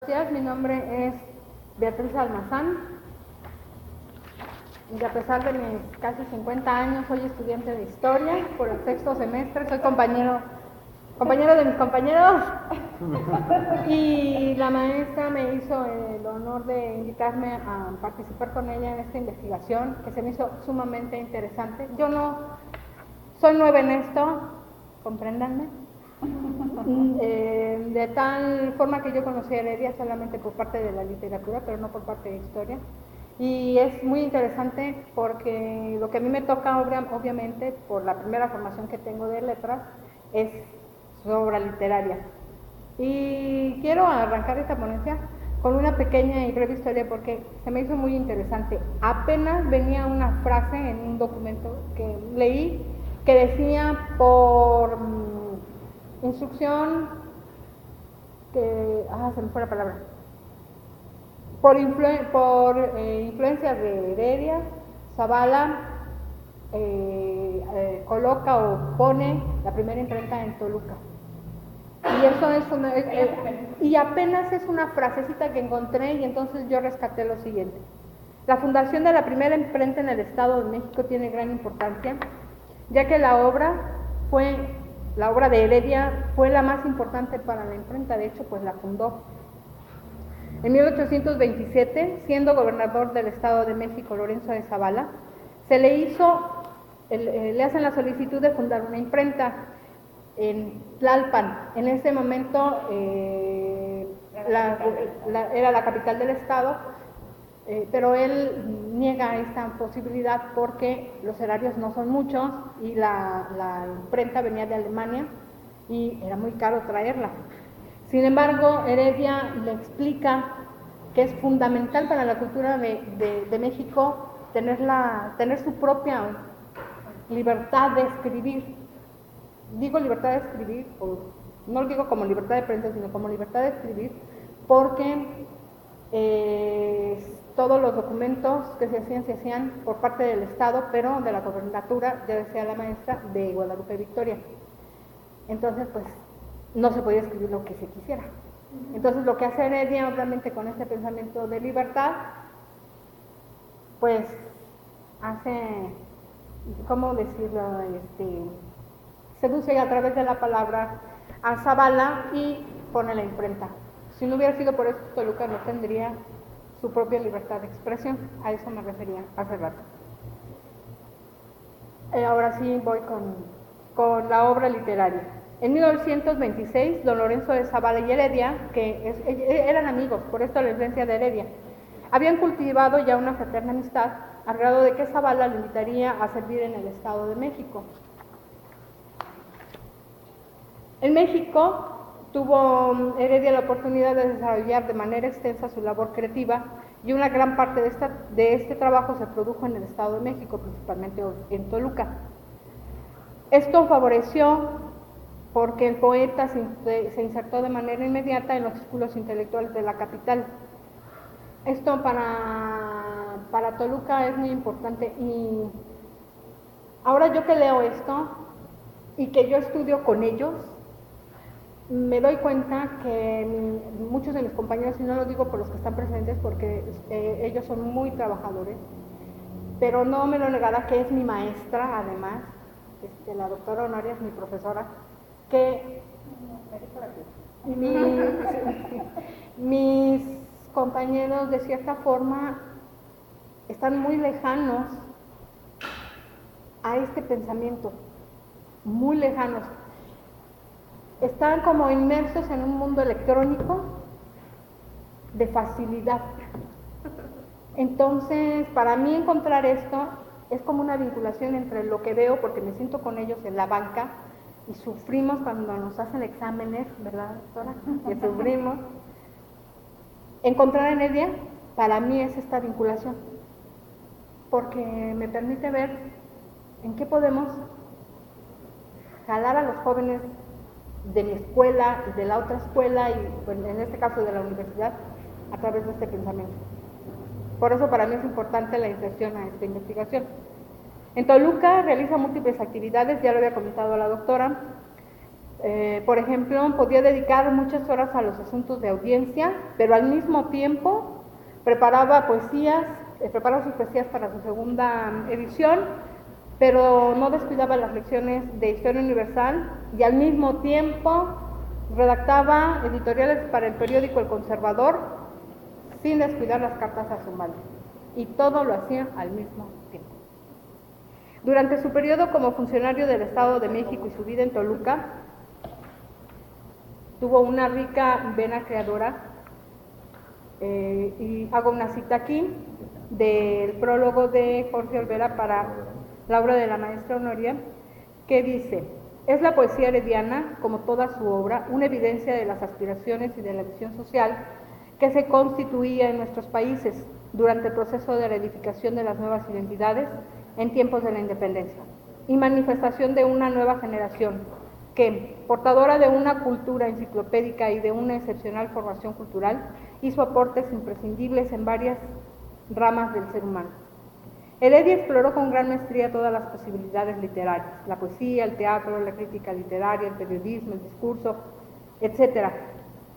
días, mi nombre es Beatriz Almazán y a pesar de mis casi 50 años soy estudiante de Historia por el sexto semestre, soy compañero de mis compañeros y la maestra me hizo el honor de invitarme a participar con ella en esta investigación que se me hizo sumamente interesante. Yo no soy nueva en esto, compréndanme. De tal forma que yo conocí a Heredia solamente por parte de la literatura, pero no por parte de historia. Y es muy interesante porque lo que a mí me toca, obviamente, por la primera formación que tengo de letras, es obra literaria. Y quiero arrancar esta ponencia con una pequeña y breve historia porque se me hizo muy interesante. Apenas venía una frase en un documento que leí que decía por instrucción que, se me fue la palabra, por influencia de Heredia, Zavala coloca o pone la primera imprenta en Toluca. Y eso es y apenas es una frasecita que encontré y entonces yo rescaté lo siguiente. La fundación de la primera imprenta en el Estado de México tiene gran importancia, ya que la obra de Heredia fue la más importante para la imprenta, de hecho pues la fundó. En 1827, siendo gobernador del Estado de México Lorenzo de Zavala, le hacen la solicitud de fundar una imprenta en Tlalpan. En ese momento era la capital del estado, pero él niega esta posibilidad porque los erarios no son muchos y la imprenta venía de Alemania y era muy caro traerla. Sin embargo, Heredia le explica que es fundamental para la cultura de México tener su propia libertad de escribir. Digo libertad de escribir, no lo digo como libertad de prensa, sino como libertad de escribir, porque todos los documentos que se hacían por parte del Estado, pero de la gobernatura, ya decía la maestra, de Guadalupe Victoria. Entonces, pues, no se podía escribir lo que se quisiera. Entonces, lo que hace Heredia, obviamente, con este pensamiento de libertad, pues, hace, ¿cómo decirlo?, seduce a través de la palabra a Zavala y pone la imprenta. Si no hubiera sido por eso, Toluca no tendría su propia libertad de expresión. A eso me refería hace rato. Ahora sí voy con la obra literaria. En 1926, don Lorenzo de Zavala y Heredia, eran amigos, por esto la influencia de Heredia, habían cultivado ya una fraterna amistad al grado de que Zavala lo invitaría a servir en el Estado de México. En México tuvo Heredia la oportunidad de desarrollar de manera extensa su labor creativa y una gran parte de este trabajo se produjo en el Estado de México, principalmente en Toluca. Esto favoreció porque el poeta se insertó de manera inmediata en los círculos intelectuales de la capital. Esto para Toluca es muy importante y ahora yo que leo esto y que yo estudio con ellos, me doy cuenta que muchos de mis compañeros, y no lo digo por los que están presentes porque ellos son muy trabajadores, pero no me lo negará que es mi maestra, además, la doctora Honoria es mi profesora, que mis compañeros de cierta forma están muy lejanos a este pensamiento, muy lejanos. Están como inmersos en un mundo electrónico de facilidad. Entonces, para mí encontrar esto es como una vinculación entre lo que veo, porque me siento con ellos en la banca y sufrimos cuando nos hacen exámenes, ¿verdad, doctora? Que sufrimos. Encontrar en Heredia, para mí es esta vinculación, porque me permite ver en qué podemos jalar a los jóvenes de mi escuela y de la otra escuela y bueno, en este caso de la universidad a través de este pensamiento. Por eso para mí es importante la inserción a esta investigación. En Toluca realiza múltiples actividades, ya lo había comentado la doctora, Por ejemplo, podía dedicar muchas horas a los asuntos de audiencia, pero al mismo tiempo preparaba preparaba sus poesías para su segunda edición, pero no descuidaba las lecciones de Historia Universal y al mismo tiempo redactaba editoriales para el periódico El Conservador sin descuidar las cartas a su madre. Y todo lo hacía al mismo tiempo. Durante su periodo como funcionario del Estado de México y su vida en Toluca, tuvo una rica vena creadora, y hago una cita aquí del prólogo de Jorge Olvera para la obra de la maestra Honoria, que dice: es la poesía herediana, como toda su obra, una evidencia de las aspiraciones y de la visión social que se constituía en nuestros países durante el proceso de la edificación de las nuevas identidades en tiempos de la independencia, y manifestación de una nueva generación que, portadora de una cultura enciclopédica y de una excepcional formación cultural, hizo aportes imprescindibles en varias ramas del ser humano. Heredia exploró con gran maestría todas las posibilidades literarias: la poesía, el teatro, la crítica literaria, el periodismo, el discurso, etc.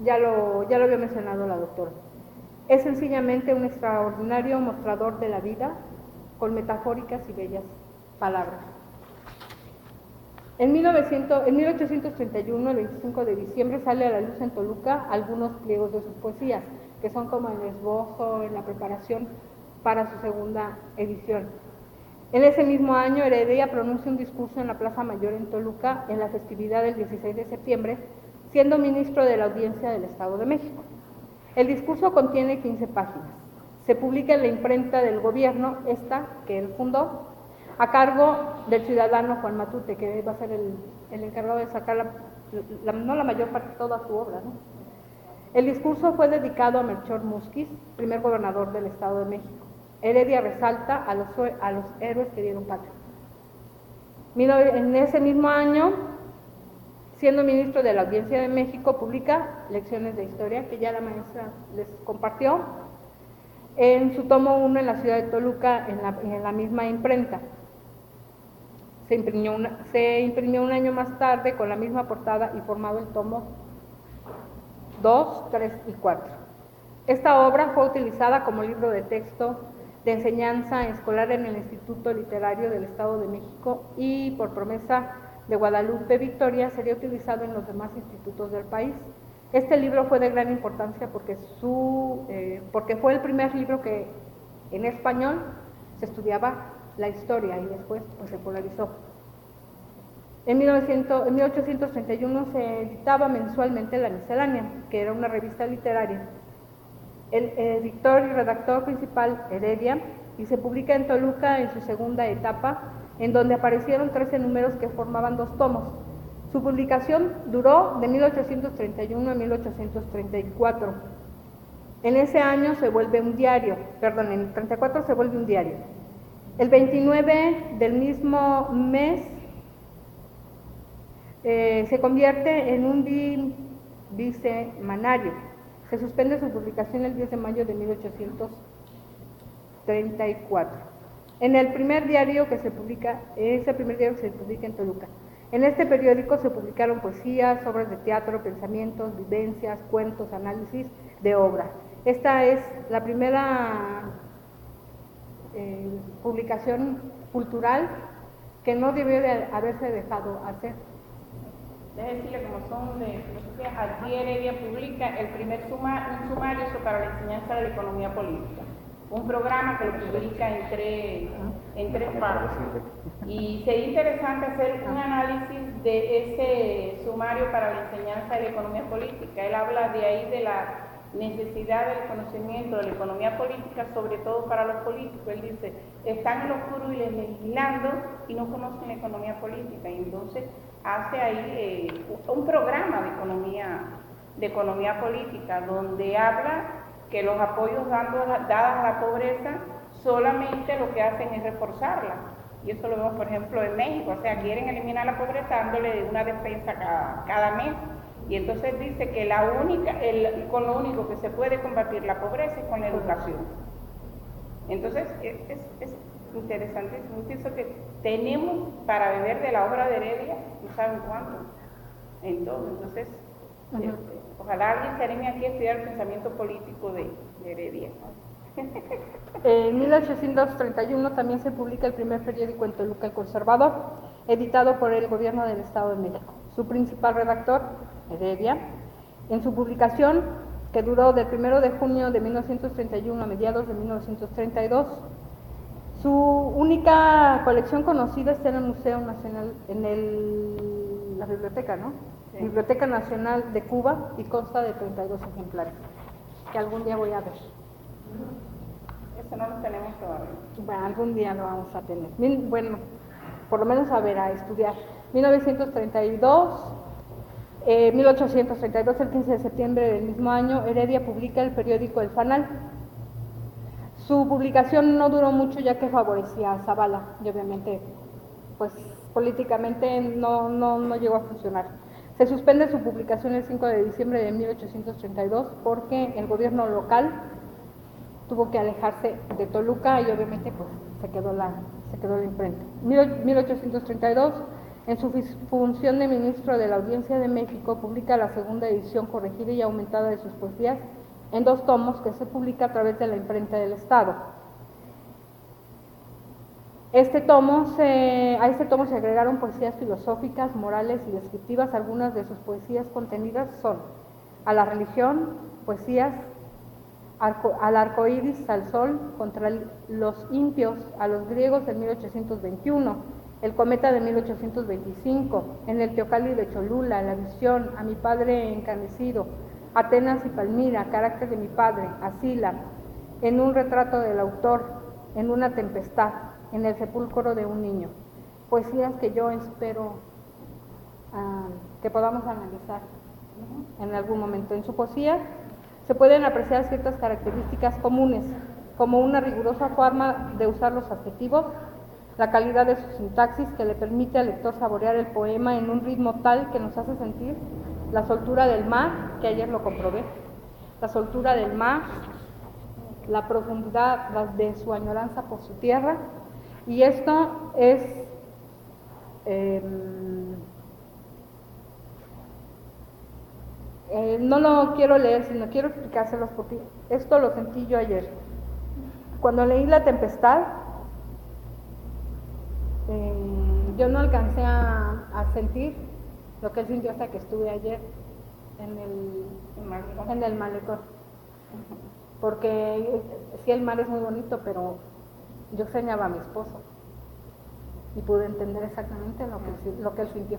Ya lo había mencionado la doctora. Es sencillamente un extraordinario mostrador de la vida, con metafóricas y bellas palabras. En 1831, el 25 de diciembre, sale a la luz en Toluca algunos pliegos de sus poesías, que son como el esbozo, en la preparación para su segunda edición. En ese mismo año, Heredia pronuncia un discurso en la Plaza Mayor en Toluca en la festividad del 16 de septiembre, siendo ministro de la Audiencia del Estado de México. El discurso contiene 15 páginas. Se publica en la imprenta del gobierno, esta que él fundó, a cargo del ciudadano Juan Matute, que va a ser el encargado de sacar no la mayor parte, toda su obra, ¿no? El discurso fue dedicado a Melchor Musquiz, primer gobernador del Estado de México. Heredia resalta a los héroes que dieron patria. En ese mismo año, siendo ministro de la Audiencia de México, publica Lecciones de Historia, que ya la maestra les compartió, en su tomo 1 en la ciudad de Toluca, en la misma imprenta. Se imprimió un año más tarde con la misma portada y formado el tomo 2, 3 y 4. Esta obra fue utilizada como libro de texto de enseñanza escolar en el Instituto Literario del Estado de México y, por promesa de Guadalupe Victoria, sería utilizado en los demás institutos del país. Este libro fue de gran importancia porque fue el primer libro que en español se estudiaba la historia y después pues, se polarizó. En 1831 se editaba mensualmente La Miscelánea, que era una revista literaria. El editor y redactor principal, Heredia, y se publica en Toluca en su segunda etapa, en donde aparecieron 13 números que formaban 2 tomos. Su publicación duró de 1831 a 1834. En ese año se vuelve un diario, en el 34 se vuelve un diario. El 29 del mismo mes se convierte en un bisemanario. Se suspende su publicación el 10 de mayo de 1834. En el primer diario que se publica, es el primer diario que se publica en Toluca. En este periódico se publicaron poesías, obras de teatro, pensamientos, vivencias, cuentos, análisis de obra. Esta es la primera publicación cultural que no debió de haberse dejado hacer. Es decirle, como son de filosofía, aquí Heredia publica el primer sumario para la enseñanza de la economía política, un programa que lo publica en tres partes. Y sería interesante hacer un análisis de ese sumario para la enseñanza de la economía política. Él habla de ahí de la necesidad del conocimiento de la economía política, sobre todo para los políticos. Él dice, están en lo oscuro y legislando y no conocen la economía política, y entonces hace ahí un programa de economía política, donde habla que los apoyos dadas a la pobreza solamente lo que hacen es reforzarla, y eso lo vemos por ejemplo en México. O sea, quieren eliminar la pobreza dándole una despensa cada mes. Y entonces dice que con lo único que se puede combatir la pobreza es con la educación. Entonces es interesantísimo. Pienso que tenemos para beber de la obra de Heredia, no saben cuánto. en todo. Entonces, Ujú. ojalá alguien se anime aquí a estudiar el pensamiento político de Heredia. En 1831 también se publica el primer periódico en Toluca, El Conservador, editado por el gobierno del Estado de México. Su principal redactor, Heredia, en su publicación, que duró del 1 de junio de 1931 a mediados de 1932, su única colección conocida está en el Museo Nacional, en la biblioteca, ¿no? Sí. Biblioteca Nacional de Cuba, y consta de 32 ejemplares, que algún día voy a ver. Eso no lo tenemos todavía. Bueno, algún día lo vamos a tener. Bueno, por lo menos a ver, a estudiar. 1932, 1832, el 15 de septiembre del mismo año, Heredia publica el periódico El Fanal. Su publicación no duró mucho, ya que favorecía a Zavala, y obviamente, pues políticamente no llegó a funcionar. Se suspende su publicación el 5 de diciembre de 1832 porque el gobierno local tuvo que alejarse de Toluca y obviamente pues se quedó la imprenta. 1832, en su función de ministro de la Audiencia de México, publica la segunda edición corregida y aumentada de sus poesías en 2 tomos, que se publica a través de la imprenta del Estado. A este tomo se agregaron poesías filosóficas, morales y descriptivas. Algunas de sus poesías contenidas son: a la religión, poesías, al arco iris, al sol, contra los impios, a los griegos en 1821, el cometa de 1825, en el Teocalli de Cholula, la visión, a mi padre encanecido, Atenas y Palmira, carácter de mi padre, Asila, en un retrato del autor, en una tempestad, en el sepulcro de un niño. Poesías que yo espero que podamos analizar en algún momento. En su poesía se pueden apreciar ciertas características comunes, como una rigurosa forma de usar los adjetivos, la calidad de su sintaxis que le permite al lector saborear el poema en un ritmo tal que nos hace sentir la soltura del mar, que ayer lo comprobé, la soltura del mar, la profundidad de su añoranza por su tierra, y esto es no lo quiero leer, sino quiero explicárselos porque esto lo sentí yo ayer. Cuando leí La Tempestad, yo no alcancé a sentir lo que él sintió hasta que estuve ayer en el malecón. Porque sí, el mar es muy bonito, pero yo extrañaba a mi esposo y pude entender exactamente lo que él sintió.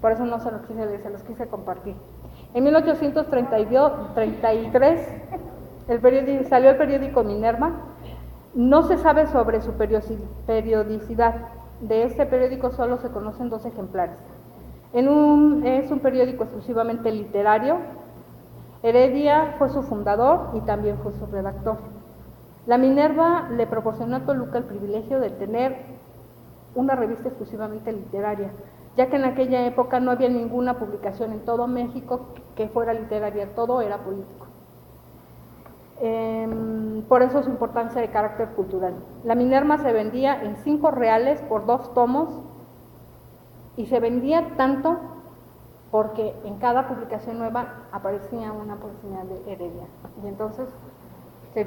Por eso no se los quise leer, se los quise compartir. En 1833 salió el periódico Minerva. No se sabe sobre su periodicidad. De este periódico solo se conocen 2 ejemplares. Es un periódico exclusivamente literario. Heredia fue su fundador y también fue su redactor. La Minerva le proporcionó a Toluca el privilegio de tener una revista exclusivamente literaria, ya que en aquella época no había ninguna publicación en todo México que fuera literaria, todo era político. Por eso su importancia de carácter cultural. La Minerva se vendía en 5 reales por 2 tomos, y se vendía tanto porque en cada publicación nueva aparecía una poesía de Heredia, y entonces se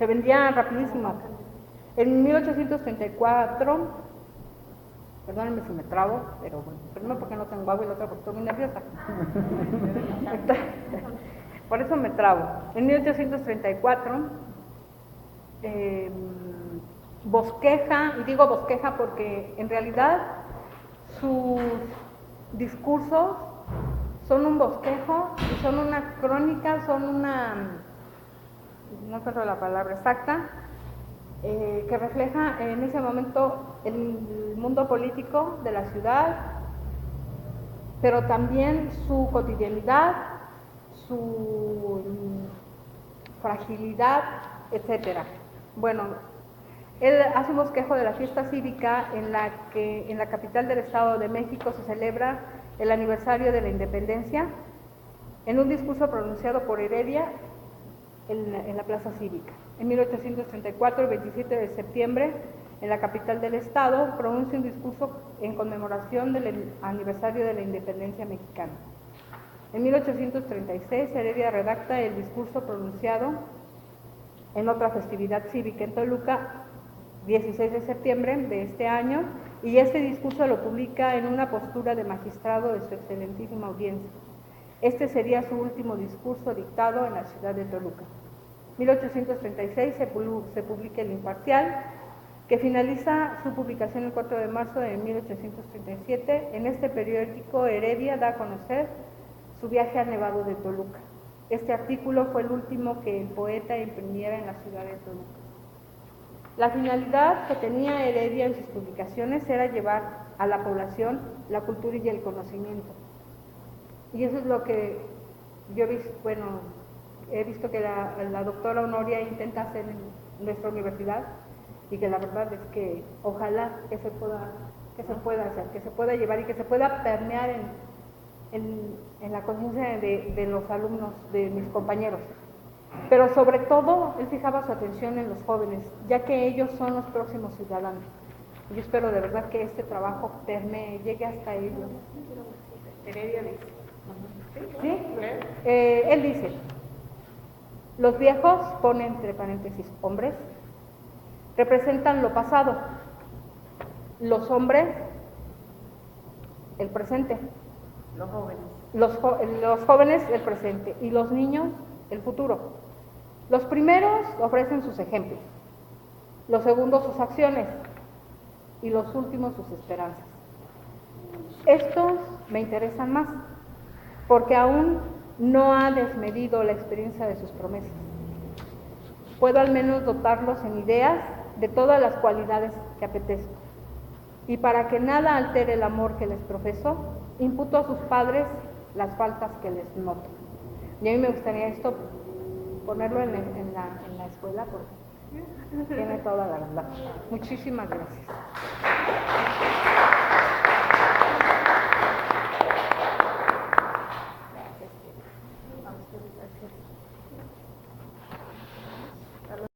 vendía rapidísimo. En 1834, perdónenme si me trabo, pero bueno, primero porque no tengo agua y la otra porque estoy muy nerviosa. Por eso me trabo. En 1834, bosqueja, y digo bosqueja porque en realidad sus discursos son un bosquejo y son una crónica, son una, no encuentro la palabra exacta, que refleja en ese momento el mundo político de la ciudad, pero también su cotidianidad, su fragilidad, etcétera. Bueno, él hace un bosquejo de la fiesta cívica en la que en la capital del Estado de México se celebra el aniversario de la independencia, en un discurso pronunciado por Heredia en la plaza cívica. En 1834, el 27 de septiembre, en la capital del estado, pronuncia un discurso en conmemoración del aniversario de la independencia mexicana. En 1836, Heredia redacta el discurso pronunciado en otra festividad cívica en Toluca, 16 de septiembre de este año, y este discurso lo publica en una postura de magistrado de su excelentísima audiencia. Este sería su último discurso dictado en la ciudad de Toluca. 1836 se publica El Imparcial, que finaliza su publicación el 4 de marzo de 1837. En este periódico, Heredia da a conocer su viaje al Nevado de Toluca. Este artículo fue el último que el poeta imprimiera en la ciudad de Toluca. La finalidad que tenía Heredia en sus publicaciones era llevar a la población la cultura y el conocimiento. Y eso es lo que yo he visto que la doctora Honoria intenta hacer en nuestra universidad, y que la verdad es que ojalá que se pueda hacer, que se pueda llevar y que se pueda permear en la conciencia de los alumnos, de mis compañeros. Pero sobre todo, él fijaba su atención en los jóvenes, ya que ellos son los próximos ciudadanos. Yo espero de verdad que este trabajo permee, llegue hasta ellos. Heredia dice. ¿Sí? Él dice, los viejos, pone entre paréntesis, hombres, representan lo pasado, los hombres, el presente, Los jóvenes. los jóvenes, el presente, y los niños, el futuro. Los primeros ofrecen sus ejemplos, los segundos sus acciones, y los últimos sus esperanzas. Estos me interesan más, porque aún no ha desmedido la experiencia de sus promesas. Puedo al menos dotarlos en ideas de todas las cualidades que apetezco. Y para que nada altere el amor que les profeso, imputo a sus padres las faltas que les noto. Y a mí me gustaría esto ponerlo en la escuela, porque tiene toda la verdad. Muchísimas gracias.